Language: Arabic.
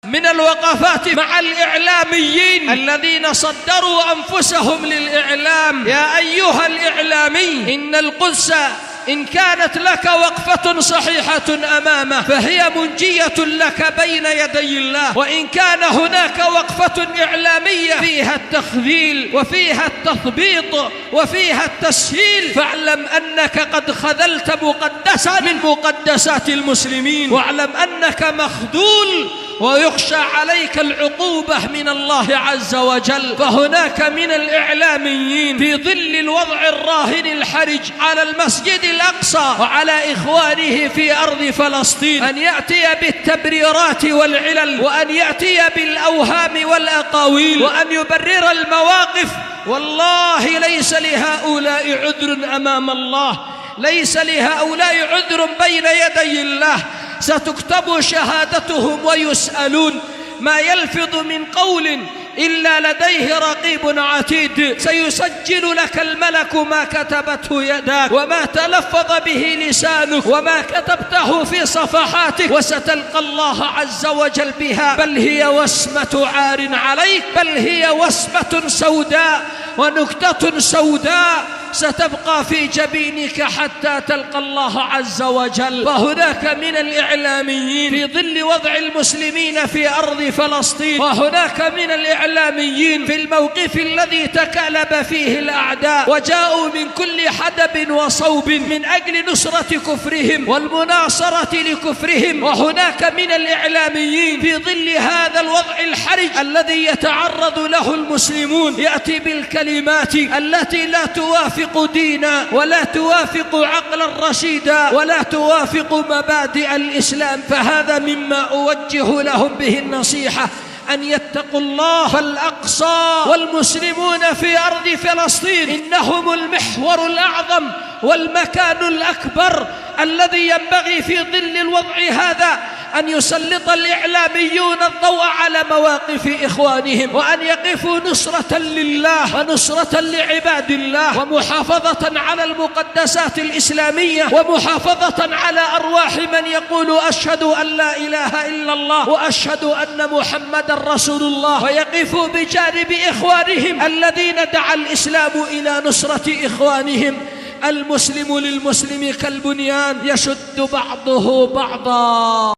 من الوقفات مع الإعلاميين الذين صدروا أنفسهم للإعلام. يا أيها الإعلامي، إن القدس إن كانت لك وقفة صحيحة أمامه فهي منجية لك بين يدي الله، وإن كان هناك وقفة إعلامية فيها التخذيل وفيها التثبيط وفيها التسهيل فاعلم أنك قد خذلت مقدسا من مقدسات المسلمين، واعلم أنك مخذول ويخشى عليك العقوبة من الله عز وجل. فهناك من الإعلاميين في ظل الوضع الراهن الحرج على المسجد الأقصى وعلى إخوانه في أرض فلسطين أن يأتي بالتبريرات والعلل، وأن يأتي بالأوهام والأقاويل، وأن يبرر المواقف. والله ليس لهؤلاء عذر أمام الله، ليس لهؤلاء عذر بين يدي الله. ستكتب شهادتهم ويسألون، ما يلفظ من قول إلا لديه رقيب عتيد. سيسجل لك الملك ما كتبته يداك وما تلفظ به لسانك وما كتبته في صفحاتك، وستلقى الله عز وجل بها. بل هي وسمة عار عليك، بل هي وسمة سوداء ونكتة سوداء ستبقى في جبينك حتى تلقى الله عز وجل. فهناك من الإعلاميين في ظل وضع المسلمين في أرض فلسطين، وهناك من الإعلاميين في الموقف الذي تكالب فيه الأعداء وجاءوا من كل حدب وصوب من أجل نصرة كفرهم والمناصرة لكفرهم. وهناك من الإعلاميين في ظل هذا الوضع الحرج الذي يتعرض له المسلمون يأتي بالكلمات التي لا توافق دينا ولا توافق عقلا رشيدا ولا توافق مبادئ الإسلام. فهذا مما أوجه لهم به النصيحة، أن يتقوا الله. فالأقصى والمسلمون في أرض فلسطين إنهم المحور الأعظم والمكان الأكبر الذي ينبغي في ظل الوضع هذا أن يسلط الإعلاميون الضوء على مواقف إخوانهم، وأن يقفوا نصرة لله ونصرة لعباد الله، ومحافظة على المقدسات الإسلامية، ومحافظة على أرواح من يقول أشهد أن لا إله إلا الله وأشهد أن محمد رسول الله، ويقفوا بجانب إخوانهم الذين دعا الإسلام إلى نصرة إخوانهم. المسلم للمسلم كالبنيان يشد بعضه بعضا.